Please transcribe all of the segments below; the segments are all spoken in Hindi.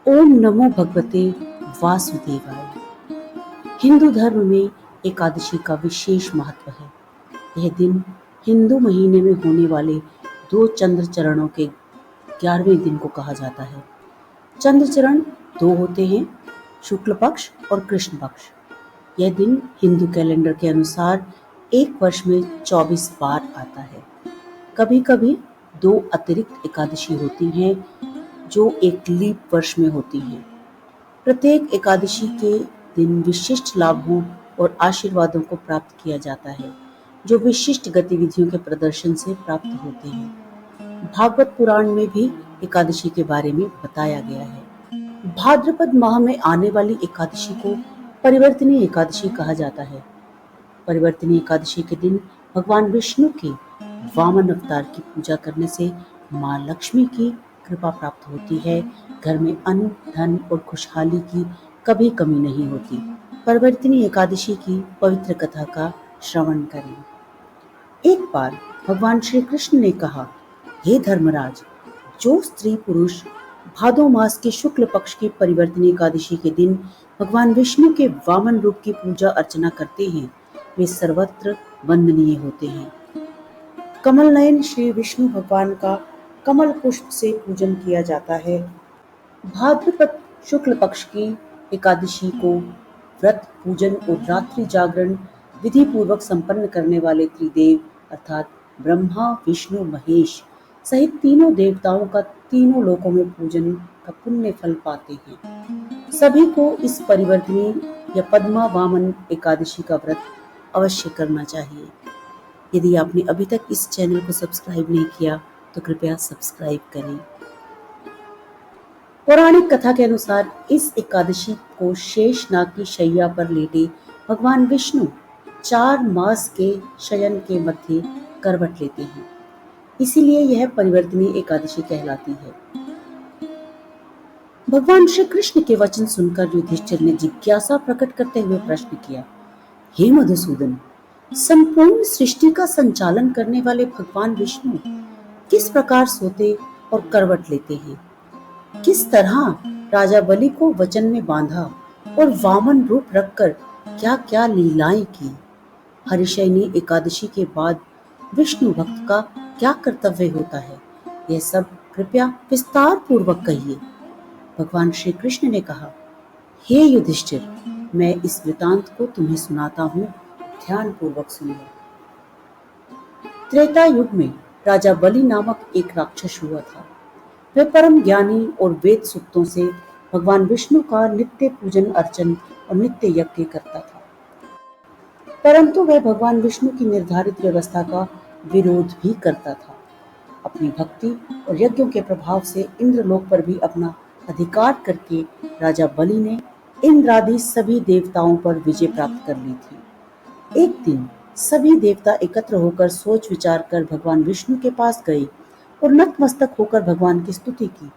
ओम नमो भगवते वासुदेवाय। हिंदू धर्म में एकादशी का विशेष महत्व है। यह दिन हिंदू महीने में होने वाले 2 चंद्र चरणों के 11वें दिन को कहा जाता है। चंद्र चरण 2 होते हैं, शुक्ल पक्ष और कृष्ण पक्ष। यह दिन हिंदू कैलेंडर के अनुसार एक वर्ष में 24 बार आता है। कभी कभी 2 अतिरिक्त एकादशी होती हैं जो एक लीप वर्ष में होती हैं। प्रत्येक एकादशी के दिन विशिष्ट लाभों और आशीर्वादों को प्राप्त किया जाता है, जो विशिष्ट गतिविधियों के प्रदर्शन से प्राप्त होते हैं। भागवत पुराण में भी एकादशी के बारे में बताया गया है। भाद्रपद माह में आने वाली एकादशी को परिवर्तनीय एकादशी कहा जाता है। परिवर्तनीय एकादशी के दिन भगवान विष्णु के वामन अवतार की पूजा करने से माँ लक्ष्मी की कृपा प्राप्त होती है। घर में अन्न, धन और खुशहाली की कभी कमी नहीं होती। परिवर्तनीय एकादशी की पवित्र कथा का श्रवण करें। एक बार भगवान श्री कृष्ण ने कहा, हे धर्मराज, जो स्त्री पुरुष भादो मास के शुक्ल पक्ष की परिवर्तनीय एकादशी के दिन भगवान विष्णु के वामन रूप की पूजा अर्चना करते हैं, वे सर्वत्र वंदनीय होते हैं। कमल नयन श्री विष्णु भगवान का कमल पुष्प से पूजन किया जाता है। भाद्रपद शुक्ल पक्ष की एकादशी को व्रत, पूजन और रात्रि जागरण विधि पूर्वक संपन्न करने वाले त्रिदेव अर्थात ब्रह्मा, विष्णु, महेश सहित तीनों देवताओं का तीनों लोकों में पूजन का पुण्य फल पाते हैं। सभी को इस परिवर्तनीय या पद्मा वामन एकादशी का व्रत अवश्य करना चाहिए। यदि आपने अभी तक इस चैनल को सब्सक्राइब नहीं किया तो कृपया सब्सक्राइब करें। पौराणिक कथा के अनुसार इस एकादशी को शेषनाग की शैया पर लेटे भगवान विष्णु 4 मास के शयन के मध्य करवट लेते हैं, इसीलिए यह परिवर्तनीय एकादशी कहलाती है। भगवान श्री कृष्ण के वचन सुनकर युधिष्ठिर ने जिज्ञासा प्रकट करते हुए प्रश्न किया, हे मधुसूदन, संपूर्ण सृष्टि का संचालन करने वाले भगवान विष्णु किस प्रकार सोते और करवट लेते हैं? किस तरह राजा बलि को वचन में बांधा और वामन रूप रखकर क्या क्या लीलाएं की? हरिशयनी एकादशी के बाद विष्णु भक्त का क्या कर्तव्य होता है, यह सब कृपया विस्तार पूर्वक कहिए। भगवान श्री कृष्ण ने कहा, हे युधिष्ठिर, मैं इस वृतांत को तुम्हें सुनाता हूँ, ध्यान पूर्वक सुनिए। त्रेता युग में राजा बलि नामक एक राक्षस हुआ था। वह परम ज्ञानी और वेद सूक्तों से भगवान विष्णु का नित्य पूजन अर्चन और नित्य यज्ञ करता था, परंतु वह भगवान विष्णु की निर्धारित व्यवस्था का विरोध भी करता था। अपनी भक्ति और यज्ञों के प्रभाव से इंद्रलोक पर भी अपना अधिकार करके राजा बलि ने इंद्रादि सभी देवताओं पर विजय प्राप्त कर ली थी। एक दिन सभी देवता एकत्र होकर सोच विचार कर भगवान विष्णु के पास गए और नतमस्तक होकर भगवान की स्तुति की।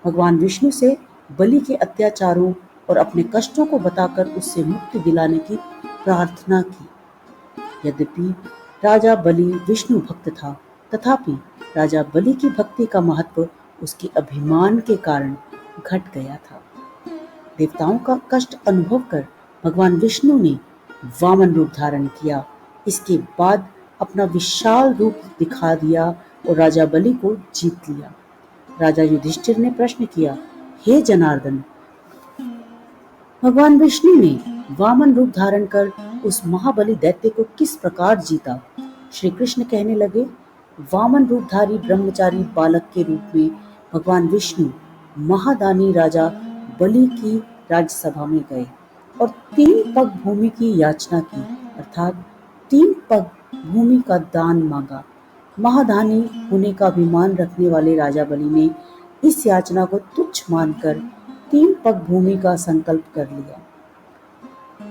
भगवान विष्णु से बलि के अत्याचारों और अपने कष्टों को बताकर उससे मुक्ति दिलाने की प्रार्थना की। यद्यपि राजा बलि विष्णु भक्त था, तथापि राजा बलि की भक्ति का महत्व उसके अभिमान के कारण घट गया था। देवताओं का कष्ट अनुभव कर भगवान विष्णु ने वामन रूप धारण किया। इसके बाद अपना विशाल रूप दिखा दिया और राजा बलि को जीत लिया। राजा युधिष्ठिर ने प्रश्न किया, हे जनार्दन, भगवान विष्णु ने वामन रूप धारण कर उस महाबली दैत्य को किस प्रकार जीता? श्री कृष्ण कहने लगे, वामन रूपधारी ब्रह्मचारी बालक के रूप में भगवान विष्णु महादानी राजा बलि की राज्यसभा में गए और 3 पग भूमि की याचना की, अर्थात 3 पग भूमि का दान मांगा। महादानी होने का अभिमान रखने वाले राजा बलि ने इस याचना को तुच्छ मानकर 3 पग भूमि का संकल्प कर लिया।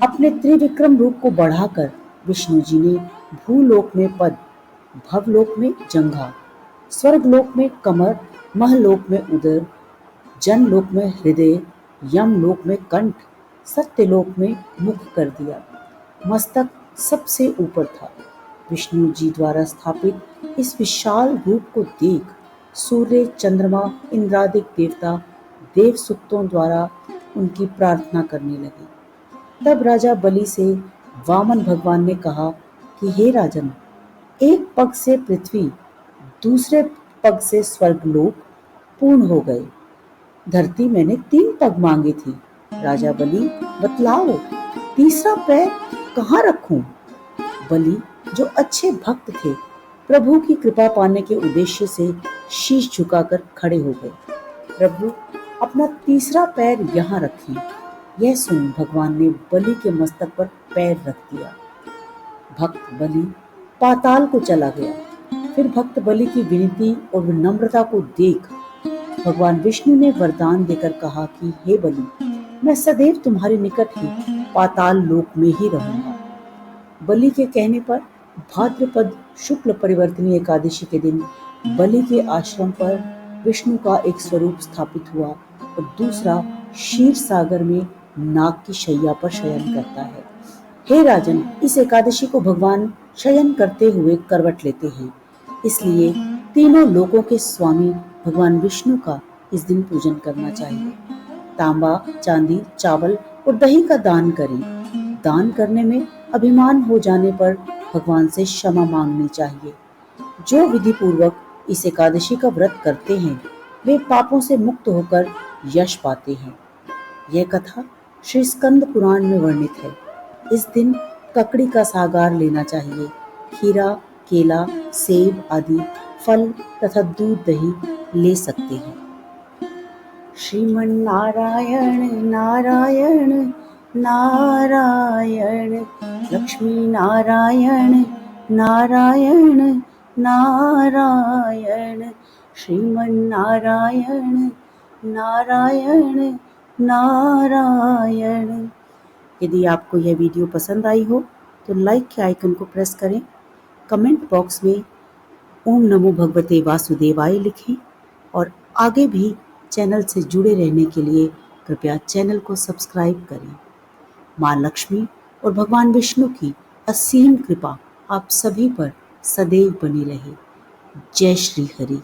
अपने त्रिविक्रम रूप को बढ़ाकर विष्णु जी ने भूलोक में पद, भवलोक में जंघा, स्वर्गलोक में कमर, महलोक में उदर, जनलोक में हृदय, यमलोक में कंठ, सत्यलोक में मुख कर दिया। मस्तक सबसे ऊपर था। विष्णु जी द्वारा स्थापित इस विशाल रूप को देख सूर्य, चंद्रमा, इंद्रादिक देवता देवसुक्तों द्वारा उनकी प्रार्थना करने लगे। तब राजा बलि से वामन भगवान ने कहा कि हे राजन, एक पग से पृथ्वी, दूसरे पग से स्वर्गलोक पूर्ण हो गए। धरती मैंने 3 पग मांगी थी। राजा बलि, बतलाओ तीसरा पैर कहाँ रखूं? बलि, जो अच्छे भक्त थे, प्रभु की कृपा पाने के उद्देश्य से शीश झुकाकर खड़े हो गए। प्रभु, अपना तीसरा पैर यहाँ रखें। यह सुन भगवान ने बलि के मस्तक पर पैर रख दिया। भक्त बलि पाताल को चला गया। फिर भक्त बलि की विनती और विनम्रता को देख भगवान विष्णु ने वरदान देकर कहा कि हे बलि, मैं सदैव तुम्हारे निकट ही पाताल लोक में ही रहूंगा। बलि के कहने पर भाद्रपद शुक्ल परिवर्तनी एकादशी के दिन बलि के आश्रम पर विष्णु का एक स्वरूप स्थापित हुआ और दूसरा क्षीर सागर में नाग की शैया पर शयन करता है। हे राजन, इस एकादशी को भगवान शयन करते हुए करवट लेते हैं, इसलिए तीनों लोकों के स्वामी भगवान विष्णु का इस दिन पूजन करना चाहिए। तांबा, चांदी, चावल और दही का दान करें। दान करने में अभिमान हो जाने पर भगवान से क्षमा मांगनी चाहिए। जो विधि पूर्वक इस एकादशी का व्रत करते हैं, वे पापों से मुक्त होकर यश पाते हैं। यह कथा श्री स्कंद पुराण में वर्णित है। इस दिन ककड़ी का सागार लेना चाहिए। खीरा, केला, सेब आदि फल तथा दूध दही ले सकते हैं। श्रीमन नारायण नारायण नारायण, लक्ष्मी नारायण नारायण नारायण, श्रीमन नारायण नारायण नारायण। यदि आपको यह वीडियो पसंद आई हो तो लाइक के आइकन को प्रेस करें। कमेंट बॉक्स में ओम नमो भगवते वासुदेवाय लिखें और आगे भी चैनल से जुड़े रहने के लिए कृपया चैनल को सब्सक्राइब करें। माँ लक्ष्मी और भगवान विष्णु की असीम कृपा आप सभी पर सदैव बनी रहे। जय श्री हरि।